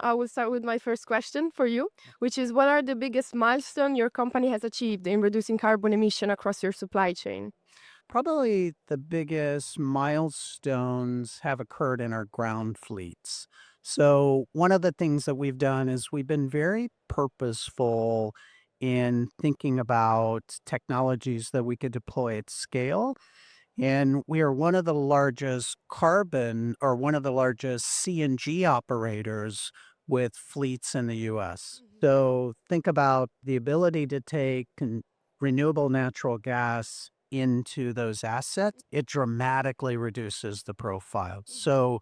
I will start with my first question for you, which is what are the biggest milestone your company has achieved in reducing carbon emission across your supply chain? Probably the biggest milestones have occurred in our ground fleets. So, one of the things that we've done is we've been very purposeful in thinking about technologies that we could deploy at scale. And we are one of the largest carbon or one of the largest CNG operators with fleets in the US. So think about the ability to take renewable natural gas into those assets. It dramatically reduces the profile. So,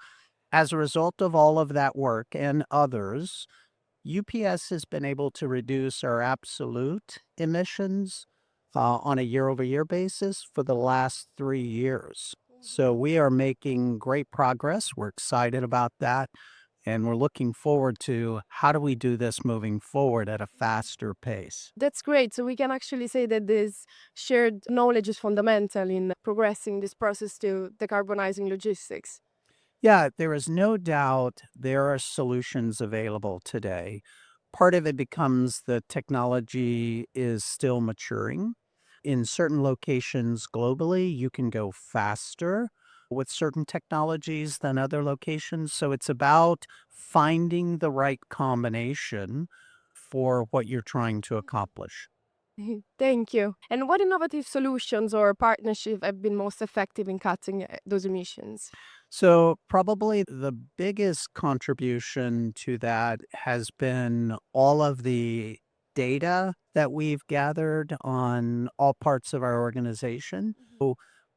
as a result of all of that work and others, UPS has been able to reduce our absolute emissions on a year over year basis for the last 3 years. So we are making great progress. We're excited about that. And we're looking forward to how do we do this moving forward at a faster pace. That's great. So we can actually say that this shared knowledge is fundamental in progressing this process to decarbonizing logistics. Yeah, there is no doubt there are solutions available today. Part of it becomes the technology is still maturing. In certain locations globally, you can go faster with certain technologies than other locations. So it's about finding the right combination for what you're trying to accomplish. Thank you. And what innovative solutions or partnership have been most effective in cutting those emissions? So, probably the biggest contribution to that has been all of the data that we've gathered on all parts of our organization. So,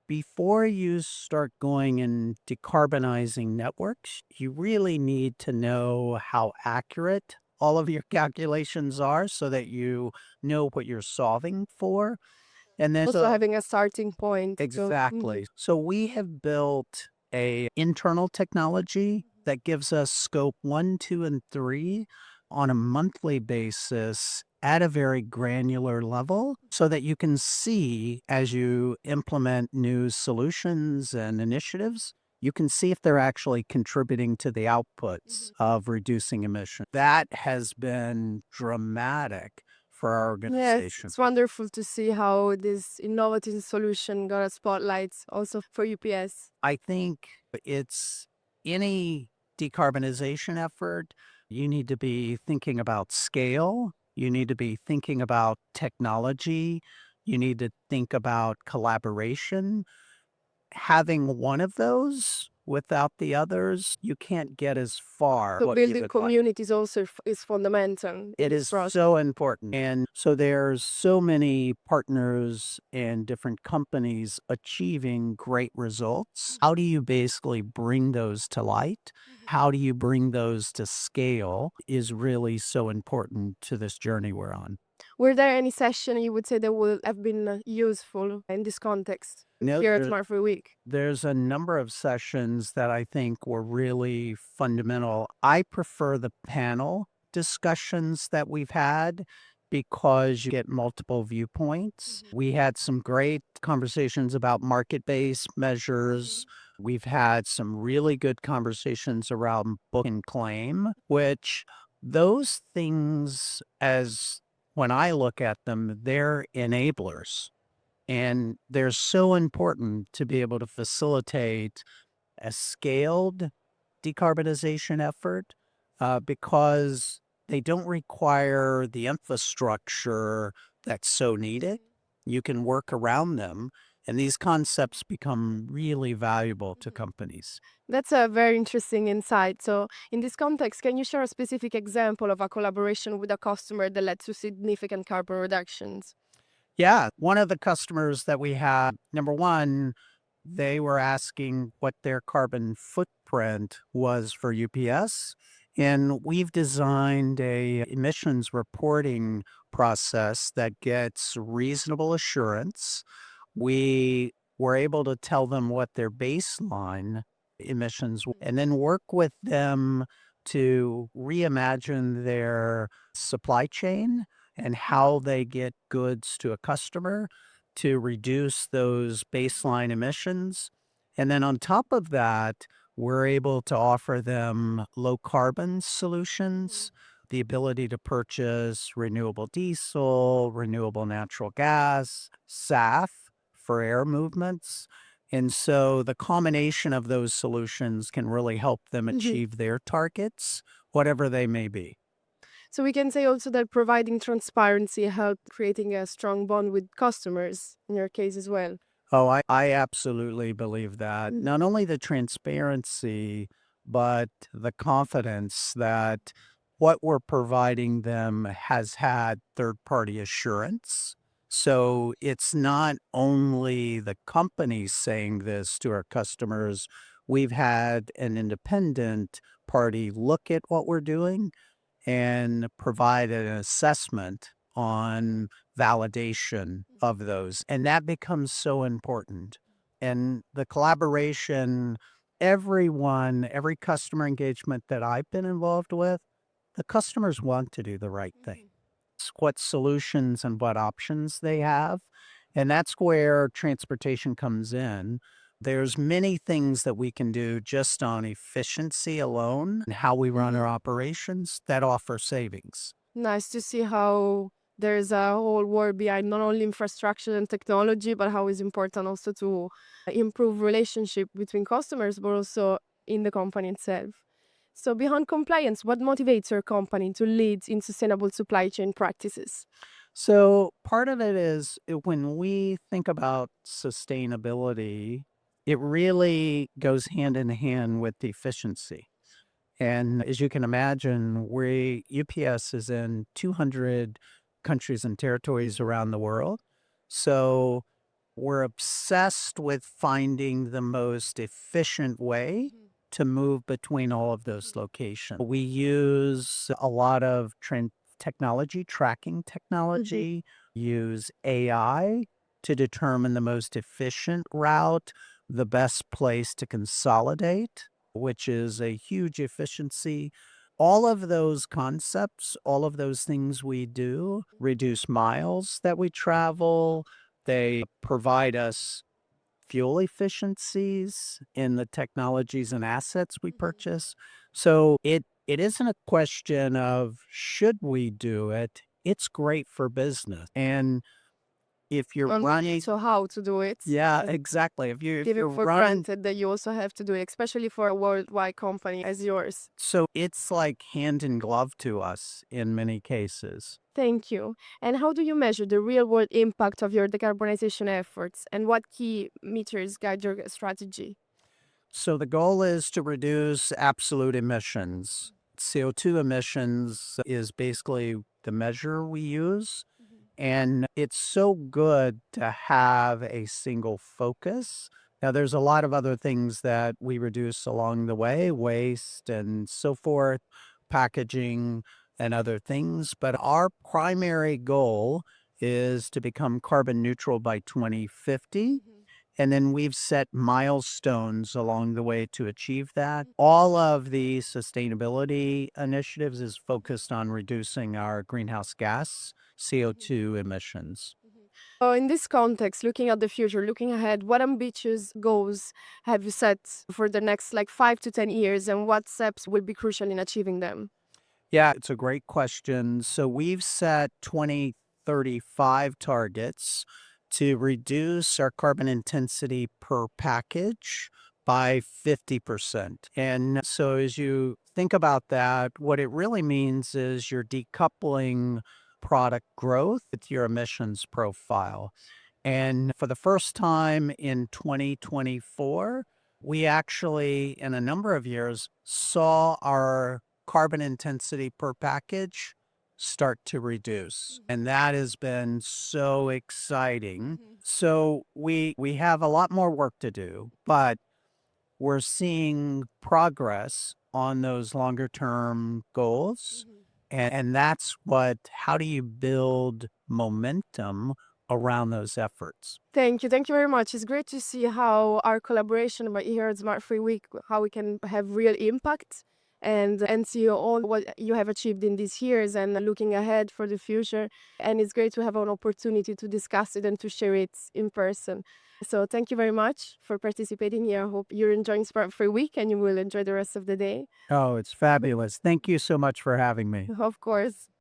before you start going and decarbonizing networks, you really need to know how accurate all of your calculations are so that you know what you're solving for. And then, Also so having a starting point. So, exactly. So we have built a internal technology that gives us scope 1, 2, and 3 on a monthly basis at a very granular level so that you can see as you implement new solutions and initiatives, you can see if they're actually contributing to the outputs of reducing emissions. That has been dramatic for our yes, organization. it's wonderful to see how this innovative solution got a spotlight also for UPS. I think it's any decarbonization effort, you need to be thinking about scale, you need to be thinking about technology, you need to think about collaboration. Having one of those without the others, you can't get as far So what you building would like. communities also is fundamental in It this is process. so important. And so there's so many partners and different companies achieving great results. How do you basically bring those to light? How do you bring those to scale is really so important to this journey we're on. Were there any session you would say that would have been useful in this context No, here at Smart for a Week? there's a number of sessions that I think were really fundamental. I prefer the panel discussions that we've had because you get multiple viewpoints. We had some great conversations about market based measures. We've had some really good conversations around book and claim, which those things, as when I look at them, they're enablers and they're so important to be able to facilitate a scaled decarbonization effort because they don't require the infrastructure that's so needed. You can work around them, and these concepts become really valuable to companies. That's a very interesting insight. So, in this context, can you share a specific example of a collaboration with a customer that led to significant carbon reductions? Yeah, one of the customers that we had, number one, they were asking what their carbon footprint was for UPS. And we've designed a emissions reporting process that gets reasonable assurance. We were able to tell them what their baseline emissions and then work with them to reimagine their supply chain and how they get goods to a customer to reduce those baseline emissions. And then on top of that, we're able to offer them low carbon Mhm. solutions, the ability to purchase renewable diesel, renewable natural gas, SAF for air movements. And so the combination of those solutions can really help them Mhm. achieve their targets, whatever they may be. So we can say also that providing transparency helped creating a strong bond with customers in your case as well. Oh, I absolutely believe that. Mhm. Not only the transparency, but the confidence that what we're providing them has had third party assurance. So it's not only the companies saying this to our customers, we've had an independent party look at what we're doing and provide an assessment on validation of those. And that becomes so important. And the collaboration, everyone, every customer engagement that I've been involved with, the customers want to do the right thing. Mhm. It's what solutions and what options they have. And that's where transportation comes in. There's many things that we can do just on efficiency alone and how we run our Mhm. operations that offer savings. Nice to see how there's a whole world behind not only infrastructure and technology, but how it's important also to improve relationship between customers, but also in the company itself. So beyond compliance, what motivates your company to lead in sustainable supply chain practices? So part of it is when we think about sustainability, it really goes hand in hand with efficiency. And as you can imagine, UPS is in 200 countries and territories Mhm. around the world. So we're obsessed with finding the most efficient way Mhm. to move between all of those locations. We use a lot of technology, tracking Mhm. technology, use AI to determine the most efficient route, the best place to consolidate, which is a huge efficiency. All of those concepts, all of those things we do reduce miles that we travel. They provide us fuel efficiencies in the technologies and assets we Mhm. purchase. So it isn't a question of should we do it. It's great for business. And if you're And running, so how to do it? yeah, And exactly. If give it you're for running, granted that you also have to do it, especially for a worldwide company as yours. so it's like hand in glove to us in many cases. Thank you. And how do you measure the real world impact of your decarbonization efforts? And what key meters guide your strategy? So the goal is to reduce absolute emissions. CO2 emissions is basically the measure we use. Mhm. And it's so good to have a single focus. Now, there's a lot of other things that we reduce along the way, waste and so forth, packaging and other things. But our primary goal is to become carbon neutral by 2050. Mhm. And then we've set milestones along the way to achieve that. All of the sustainability initiatives is focused on reducing our greenhouse gas Mhm. CO2 emissions. Mhm. In this context, looking at the future, looking ahead, what ambitious goals have you set for the next like 5 to 10 years, and what steps will be crucial in achieving them? Yeah, it's a great question. So we've set 2035 targets to reduce our carbon intensity per package by 50%. And so as you think about that, what it really means is you're decoupling product growth with your emissions profile. And for the first time in 2024, we actually, in a number of years, saw our carbon intensity per package start to reduce. Mhm. And that has been so exciting. Mhm. So we have a lot more work to do, but we're seeing progress on those longer term goals. Mhm. And that's what, how do you build momentum around those efforts? Thank you. Thank you very much. It's great to see how our collaboration here at Smart Free Week, how we can have real impact and see all what you have achieved in these years and looking ahead for the future. And it's great to have an opportunity to discuss it and to share it in person. So thank you very much for participating here. I hope you're enjoying Spark Free Week and you will enjoy the rest of the day. Oh, it's fabulous. Thank you so much for having me. Of course.